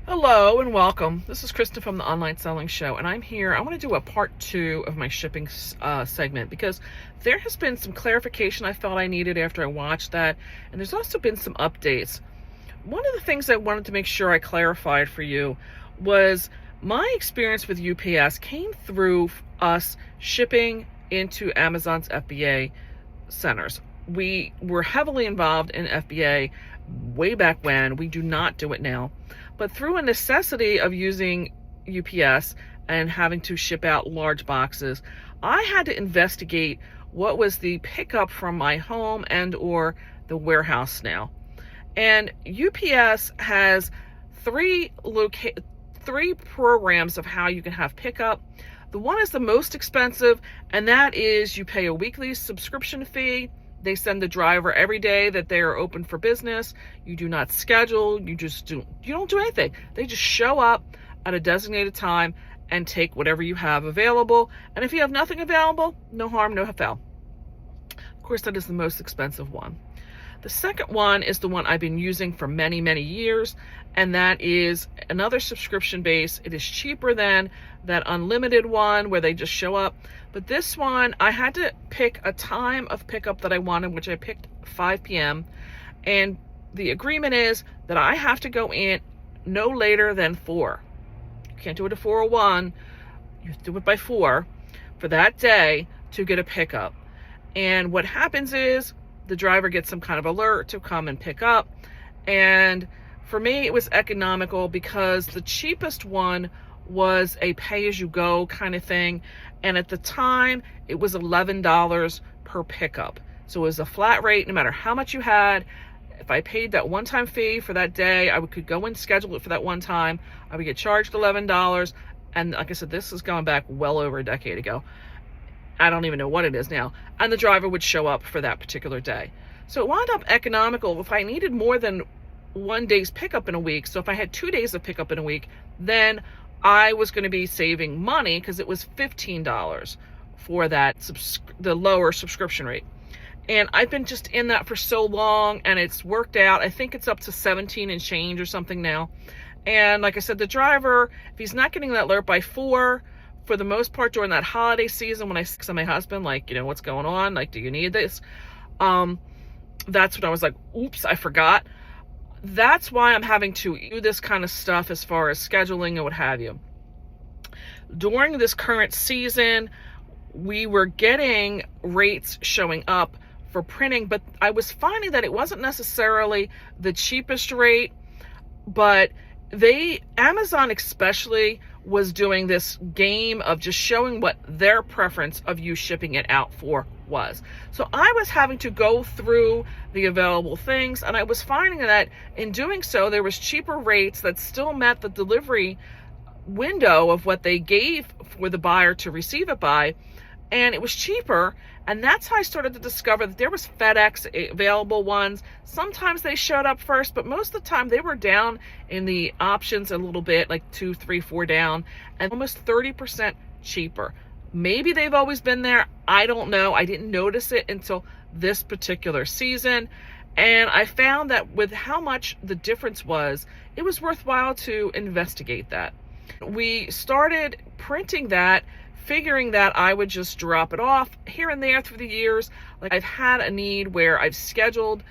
Hello and welcome. This is Kristen from the Online Selling Show, and I'm here. I want to do a part 2 of my shipping segment because there has been some clarification I felt I needed after I watched that, and there's also been some updates. One of the things I wanted to make sure I clarified for you was my experience with UPS came through us shipping into Amazon's FBA centers. We were heavily involved in FBA way back when. We do not do it now. But through a necessity of using UPS and having to ship out large boxes, I had to investigate what was the pickup from my home and or the warehouse now. And UPS has three programs of how you can have pickup. The one is the most expensive, and that is you pay a weekly subscription fee. They send the driver every day that they are open for business. You do not schedule. You don't do anything. They just show up at a designated time and take whatever you have available. And if you have nothing available, no harm, no foul. Of course, that is the most expensive one. The second one is the one I've been using for many, many years, and that is another subscription base. It is cheaper than that unlimited one where they just show up. But this one, I had to pick a time of pickup that I wanted, which I picked 5 p.m. And the agreement is that I have to go in no later than 4. You can't do it at 4:01. You have to do it by 4 for that day to get a pickup. And what happens is the driver gets some kind of alert to come and pick up. And for me, it was economical because the cheapest one was a pay-as-you-go kind of thing. And at the time, it was $11 per pickup. So it was a flat rate, no matter how much you had. If I paid that one-time fee for that day, I could go and schedule it for that one time. I would get charged $11. And like I said, this is going back well over a decade ago. I don't even know what it is now. And the driver would show up for that particular day. So it wound up economical. If I needed more than one day's pickup in a week, so if I had 2 days of pickup in a week, then I was going to be saving money because it was $15 for that, the lower subscription rate. And I've been just in that for so long, and it's worked out. I think it's up to 17 and change or something now. And like I said, the driver, if he's not getting that alert by 4, for the most part during that holiday season, when I said to my husband, like, what's going on? Like, do you need this? That's when I was like, oops, I forgot. That's why I'm having to do this kind of stuff as far as scheduling and what have you. During this current season, we were getting rates showing up for printing, but I was finding that it wasn't necessarily the cheapest rate, but Amazon especially was doing this game of just showing what their preference of you shipping it out for was. So I was having to go through the available things, and I was finding that in doing so, there was cheaper rates that still met the delivery window of what they gave for the buyer to receive it by, and it was cheaper. And that's how I started to discover that there was FedEx available ones. Sometimes they showed up first, but most of the time they were down in the options a little bit, like 2, 3, 4 down, and almost 30% cheaper. Maybe they've always been there. I don't know. I didn't notice it until this particular season. And I found that with how much the difference was, it was worthwhile to investigate that. We started printing that, figuring that I would just drop it off here and there through the years. Like, I've had a need where I've scheduled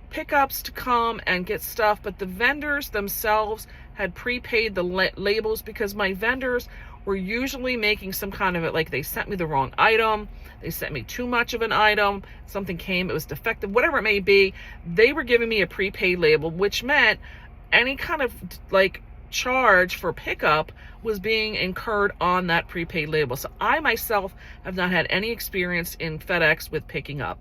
pickups to come and get stuff, but the vendors themselves had prepaid the labels because my vendors were usually making some kind of it, like they sent me the wrong item, they sent me too much of an item, something came, it was defective, whatever it may be. They were giving me a prepaid label, which meant any kind of like charge for pickup was being incurred on that prepaid label. So I myself have not had any experience in FedEx with picking up.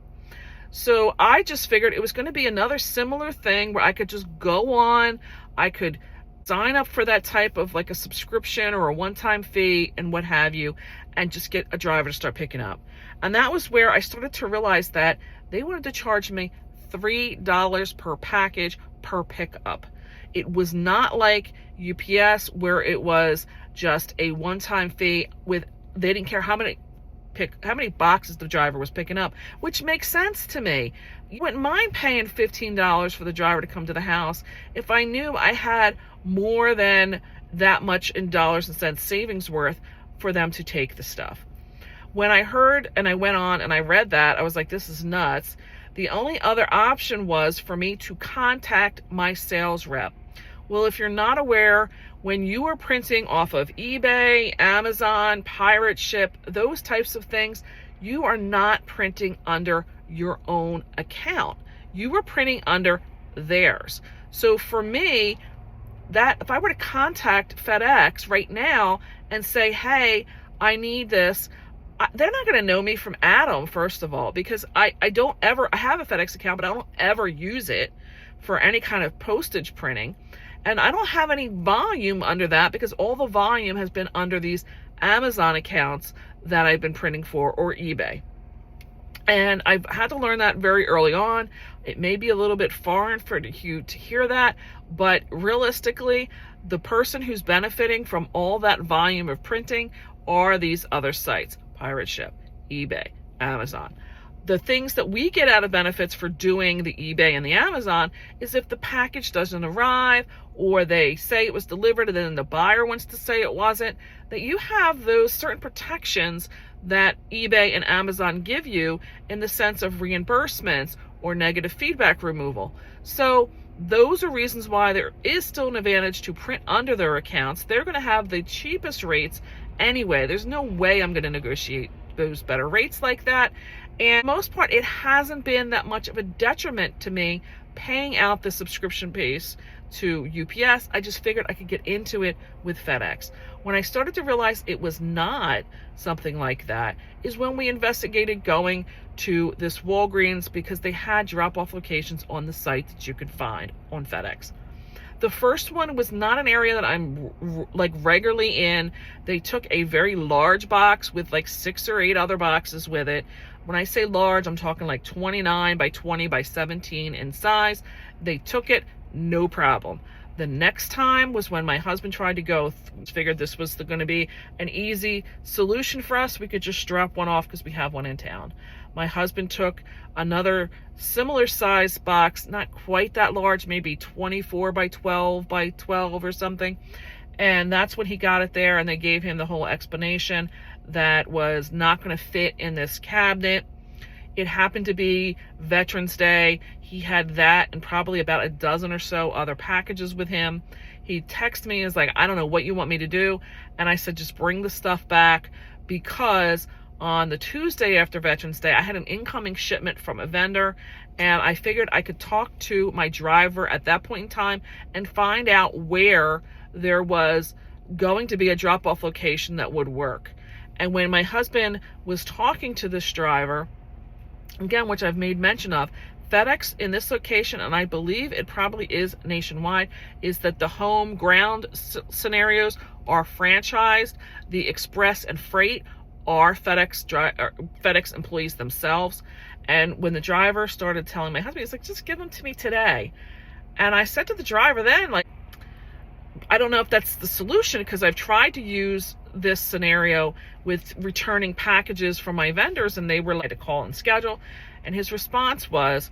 So I just figured it was going to be another similar thing where I could just go on, I could sign up for that type of like a subscription or a one-time fee and what have you, and just get a driver to start picking up. And that was where I started to realize that they wanted to charge me $3 per package per pickup. It was not like UPS where it was just a one-time fee with, they didn't care how many boxes the driver was picking up, which makes sense to me. You wouldn't mind paying $15 for the driver to come to the house if I knew I had more than that much in dollars and cents savings worth for them to take the stuff. When I heard and I went on and I read that, I was like, this is nuts. The only other option was for me to contact my sales rep. Well, if you're not aware, when you are printing off of eBay, Amazon, pirate ship, those types of things, you are not printing under your own account. You are printing under theirs. So for me, that if I were to contact FedEx right now and say, hey, I need this, they're not going to know me from Adam, first of all, because I have a FedEx account, but I don't ever use it for any kind of postage printing. And I don't have any volume under that because all the volume has been under these Amazon accounts that I've been printing for, or eBay. And I've had to learn that very early on. It may be a little bit foreign for you to hear that, but realistically, the person who's benefiting from all that volume of printing are these other sites: pirate ship, eBay, Amazon. The things that we get out of benefits for doing the eBay and the Amazon is if the package doesn't arrive, or they say it was delivered and then the buyer wants to say it wasn't, that you have those certain protections that eBay and Amazon give you in the sense of reimbursements or negative feedback removal. So those are reasons why there is still an advantage to print under their accounts. They're going to have the cheapest rates anyway. There's no way I'm going to negotiate those better rates like that. And for the most part, it hasn't been that much of a detriment to me paying out the subscription piece to UPS. I just figured I could get into it with FedEx. When I started to realize it was not something like that is when we investigated going to this Walgreens, because they had drop-off locations on the site that you could find on FedEx. The first one was not an area that I'm like regularly in. They took a very large box with like 6 or 8 other boxes with it. When I say large, I'm talking like 29 by 20 by 17 in size. They took it, no problem. The next time was when my husband tried to go, figured this was going to be an easy solution for us. We could just drop one off because we have one in town. My husband took another similar size box, not quite that large, maybe 24 by 12 by 12 or something. And that's when he got it there, and they gave him the whole explanation that was not going to fit in this cabinet. It happened to be Veterans Day. He had that and probably about a dozen or so other packages with him. He texted me and was like, I don't know what you want me to do. And I said, just bring the stuff back, because on the Tuesday after Veterans Day, I had an incoming shipment from a vendor, and I figured I could talk to my driver at that point in time and find out where there was going to be a drop-off location that would work. And when my husband was talking to this driver, again, which I've made mention of, FedEx in this location, and I believe it probably is nationwide, is that the home ground scenarios are franchised. The express and freight are FedEx employees themselves. And when the driver started telling my husband, he's like, just give them to me today. And I said to the driver then, like, I don't know if that's the solution, because I've tried to use this scenario with returning packages from my vendors, and they were like to call and schedule. And his response was,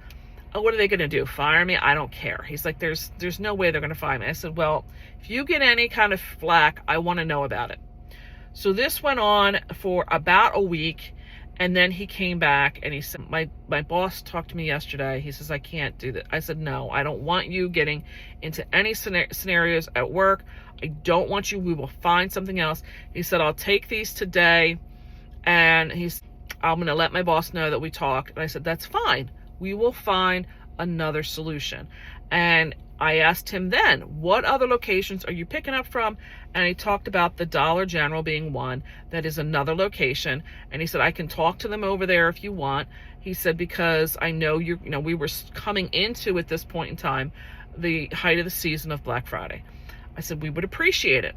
oh, what are they going to do? Fire me? I don't care. He's like, there's no way they're going to fire me. I said, well, if you get any kind of flack, I want to know about it. So this went on for about a week, and then he came back and he said, my boss talked to me yesterday. He says, I can't do that. I said, no, I don't want you getting into any scenarios at work. I don't want you. We will find something else. He said, I'll take these today, and I'm going to let my boss know that we talked. And I said, that's fine. We will find another solution. And I asked him then, what other locations are you picking up from? And he talked about the Dollar General being one. That is another location. And he said, I can talk to them over there if you want. He said, because I know we were coming into, at this point in time, the height of the season of Black Friday. I said, we would appreciate it.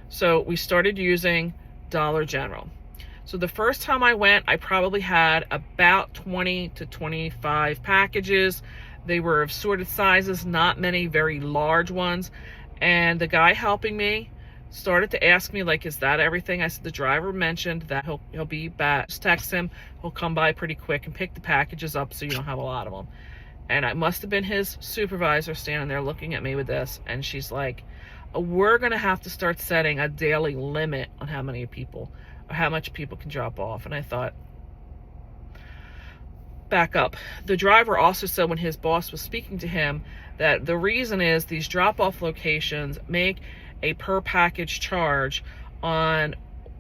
So we started using Dollar General. So the first time I went, I probably had about 20 to 25 packages. They were of sorted sizes, not many very large ones. And the guy helping me started to ask me, like, is that everything? I said, the driver mentioned that he'll be back. Just text him. He'll come by pretty quick and pick the packages up so you don't have a lot of them. And it must have been his supervisor standing there looking at me with this. And she's like, we're going to have to start setting a daily limit on how many people, or how much people can drop off. And I thought, back up. The driver also said when his boss was speaking to him that the reason is these drop-off locations make a per package charge on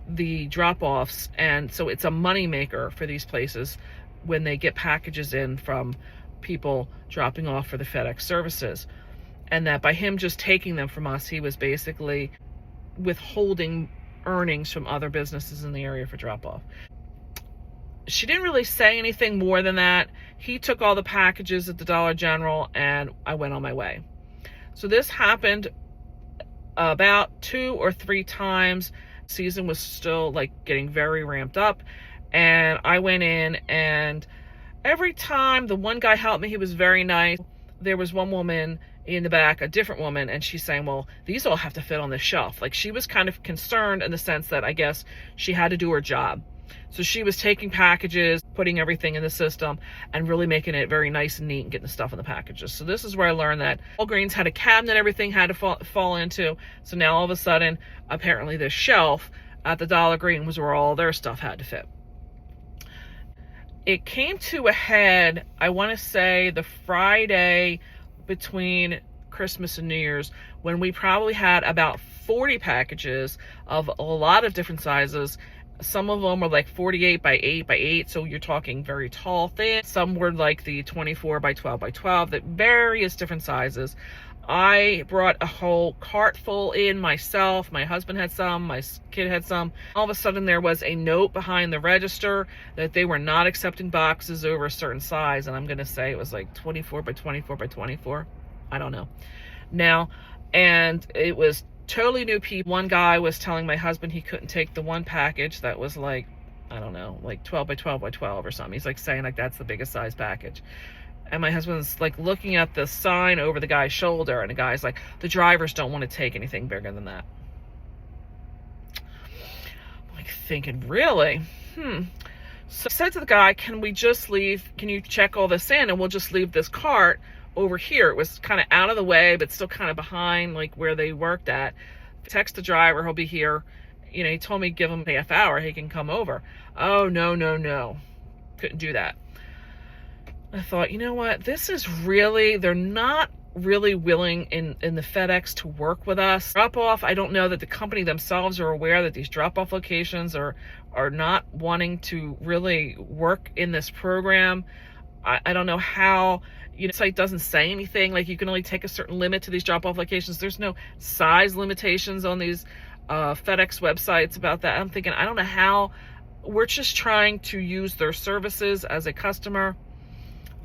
the drop-offs. And so it's a money maker for these places when they get packages in from people dropping off for the FedEx services. And that by him just taking them from us, he was basically withholding earnings from other businesses in the area for drop-off. She didn't really say anything more than that. He took all the packages at the Dollar General and I went on my way. So this happened about 2 or 3 times. Season was still like getting very ramped up, and I went in, and every time the one guy helped me, he was very nice. There was one woman in the back, a different woman, and she's saying, well, these all have to fit on this shelf. Like, she was kind of concerned in the sense that I guess she had to do her job. So she was taking packages, putting everything in the system, and really making it very nice and neat and getting the stuff in the packages. So this is where I learned that Walgreens had a cabinet everything had to fall into. So now all of a sudden, apparently this shelf at the Dollar Green was where all their stuff had to fit. It came to a head, I want to say, the Friday between Christmas and New Year's, when we probably had about 40 packages of a lot of different sizes. Some of them were like 48 by 8 by 8, so you're talking very tall, thin. Some were like the 24 by 12 by 12, that various different sizes. I brought a whole cart full in myself. My husband had some, my kid had some. All of a sudden there was a note behind the register that they were not accepting boxes over a certain size, and I'm going to say it was like 24 by 24 by 24. I don't know. Now, and it was totally new people. One guy was telling my husband he couldn't take the one package that was like, I don't know, like 12 by 12 by 12 or something. He's like saying like that's the biggest size package. And my husband's like looking at the sign over the guy's shoulder, and the guy's like, the drivers don't want to take anything bigger than that. I'm like thinking, really? So I said to the guy, can we just leave, can you check all this in and we'll just leave this cart over here? It was kind of out of the way, but still kind of behind like where they worked at. Text the driver, he'll be here. You know, he told me give him a half hour, he can come over. Oh, no. Couldn't do that. I thought, you know what? This is really, they're not really willing in the FedEx to work with us. Drop off, I don't know that the company themselves are aware that these drop off locations are not wanting to really work in this program. I don't know how, you know, the site doesn't say anything, like you can only take a certain limit to these drop-off locations. There's no size limitations on these FedEx websites about that. I'm thinking, I don't know how, we're just trying to use their services as a customer.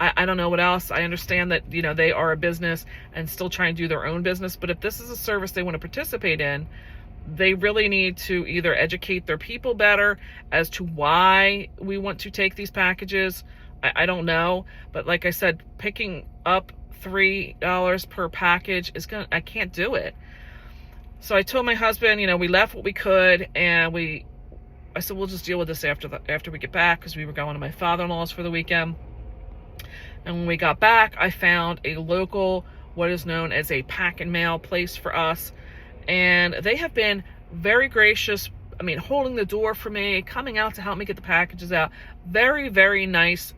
I don't know what else. I understand that, you know, they are a business and still trying to do their own business, but if this is a service they want to participate in, they really need to either educate their people better as to why we want to take these packages. I don't know, but like I said, picking up $3 per package is I can't do it. So I told my husband, you know, we left what we could, and I said, we'll just deal with this after we get back, because we were going to my father-in-law's for the weekend. And when we got back, I found a local, what is known as a pack and mail place for us, and they have been very gracious. I mean, holding the door for me, coming out to help me get the packages out. Very, very nice.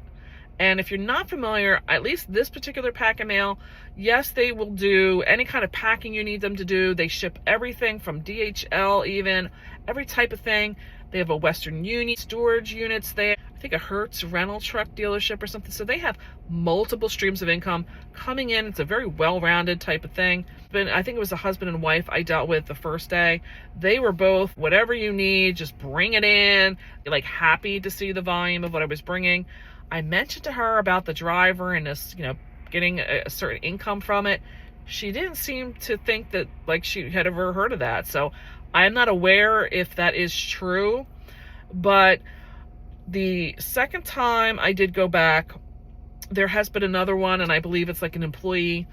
And if you're not familiar, at least this particular pack and mail, yes, they will do any kind of packing you need them to do. They ship everything from DHL, even every type of thing. They have a Western Union storage units there. I think a Hertz rental truck dealership or something. So they have multiple streams of income coming in. It's a very well-rounded type of thing. But I think it was a husband and wife I dealt with the first day. They were both, whatever you need, just bring it in. Like, happy to see the volume of what I was bringing. I mentioned to her about the driver and this, you know, getting a certain income from it. She didn't seem to think that, like, she had ever heard of that. So I'm not aware if that is true. But the second time I did go back, there has been another one, and I believe it's like an employee,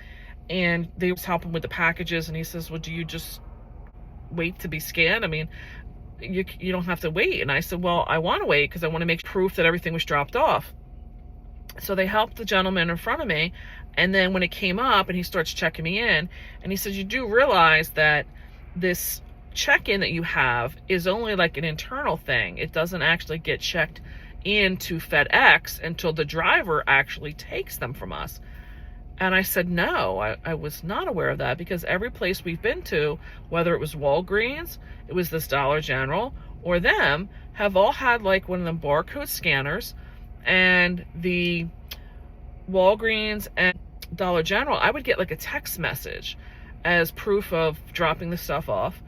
and they was helping with the packages, and he says, well, do you just wait to be scanned? I mean, you don't have to wait. And I said, well, I want to wait because I want to make proof that everything was dropped off. So they helped the gentleman in front of me. And then when it came up and he starts checking me in, and he says, you do realize that this check-in that you have is only like an internal thing. It doesn't actually get checked into FedEx until the driver actually takes them from us. And I said, no, I was not aware of that, because every place we've been to, whether it was Walgreens, it was this Dollar General, or them, have all had like one of them barcode scanners. And the Walgreens and Dollar General, I would get like a text message as proof of dropping the stuff off.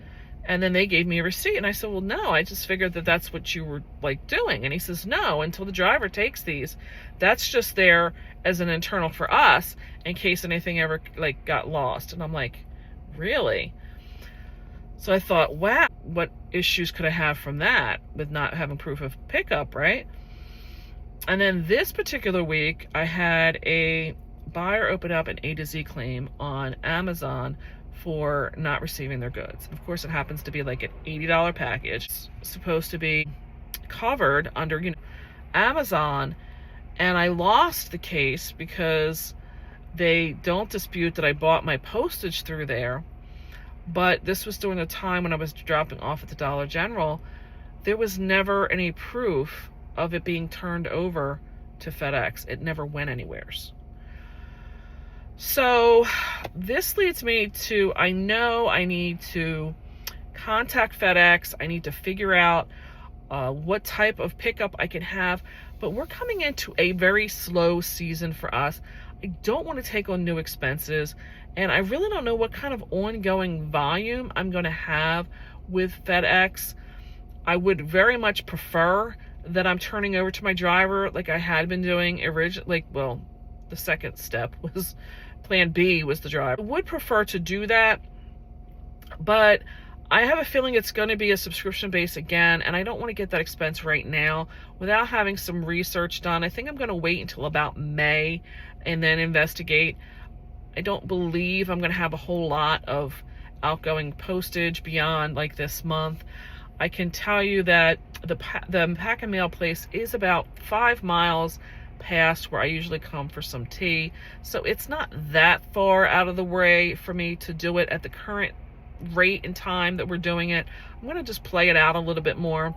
And then they gave me a receipt. And I said, well, no, I just figured that that's what you were like doing. And he says, no, until the driver takes these, that's just there as an internal for us in case anything ever like got lost. And I'm like, really? So I thought, wow, what issues could I have from that with not having proof of pickup, right? And then this particular week, I had a buyer open up an A to Z claim on Amazon for not receiving their goods. Of course, it happens to be like an $80 package. It's supposed to be covered under, Amazon. And I lost the case because they don't dispute that I bought my postage through there. But this was during the time when I was dropping off at the Dollar General. There was never any proof of it being turned over to FedEx. It never went anywheres. So this leads me to, I know I need to contact FedEx. I need to figure out what type of pickup I can have. But we're coming into a very slow season for us. I don't want to take on new expenses. And I really don't know what kind of ongoing volume I'm going to have with FedEx. I would very much prefer that I'm turning over to my driver like I had been doing originally. Well, the second step was plan B was the driver. I would prefer to do that, but I have a feeling it's going to be a subscription base again, and I don't want to get that expense right now without having some research done. I think I'm going to wait until about May and then investigate. I don't believe I'm going to have a whole lot of outgoing postage beyond like this month. I can tell you that the pack and mail place is about 5 miles past where I usually come for some tea. So it's not that far out of the way for me to do it at the current rate and time that we're doing it. I'm going to just play it out a little bit more.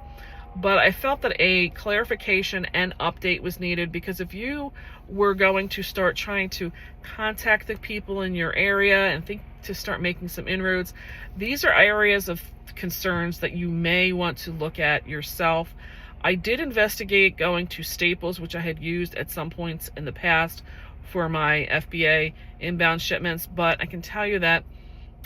But I felt that a clarification and update was needed, because if you were going to start trying to contact the people in your area and think to start making some inroads, these are areas of concerns that you may want to look at yourself. I did investigate going to Staples, which I had used at some points in the past for my FBA inbound shipments, but I can tell you that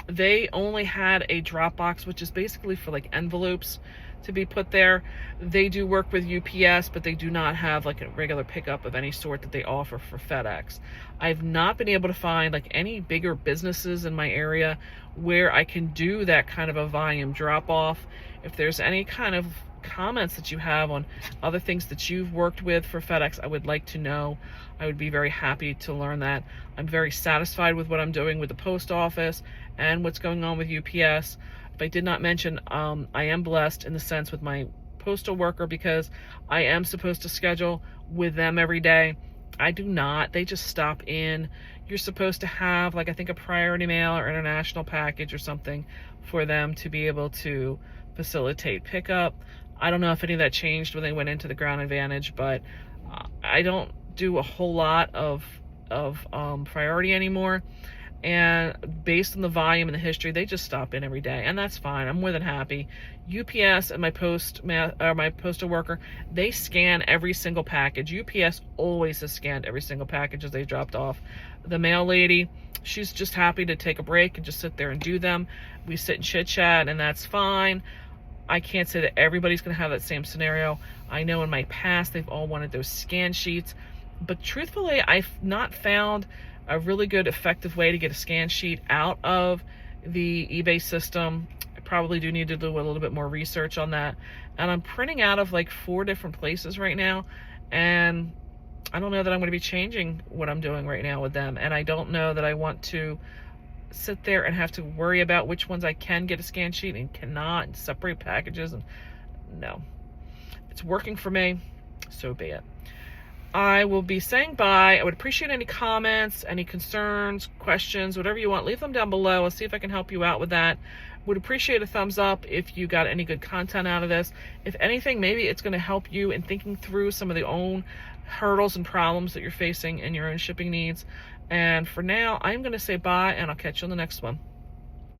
they only had a drop box, which is basically for like envelopes to be put there. They do work with UPS, but they do not have like a regular pickup of any sort that they offer for FedEx. I've not been able to find like any bigger businesses in my area where I can do that kind of a volume drop off. If there's any kind of comments that you have on other things that you've worked with for FedEx, I would like to know. I would be very happy to learn that. I'm very satisfied with what I'm doing with the post office and what's going on with UPS. If I did not mention, I am blessed in the sense with my postal worker, because I am supposed to schedule with them every day. I do not. They just stop in. You're supposed to have like, I think, a priority mail or international package or something for them to be able to facilitate pickup. I don't know if any of that changed when they went into the Ground Advantage, but I don't do a whole lot of priority anymore. And based on the volume and the history, they just stop in every day, and that's fine. I'm more than happy. UPS and my postal worker, they scan every single package. UPS always has scanned every single package as they dropped off. The mail lady, she's just happy to take a break and just sit there and do them. We sit and chit chat, and that's fine. I can't say that everybody's going to have that same scenario. I know in my past they've all wanted those scan sheets, but truthfully, I've not found a really good, effective way to get a scan sheet out of the eBay system. I probably do need to do a little bit more research on that. And I'm printing out of like 4 different places right now, and I don't know that I'm going to be changing what I'm doing right now with them. And I don't know that I want to sit there and have to worry about which ones I can get a scan sheet and cannot, and separate packages. And no, it's working for me, so be it. I will be saying bye. I would appreciate any comments, any concerns, questions, whatever you want. Leave them down below. I'll see if I can help you out with that. Would appreciate a thumbs up if you got any good content out of this. If anything, maybe it's going to help you in thinking through some of the own hurdles and problems that you're facing in your own shipping needs. And for now, I'm going to say bye, and I'll catch you on the next one.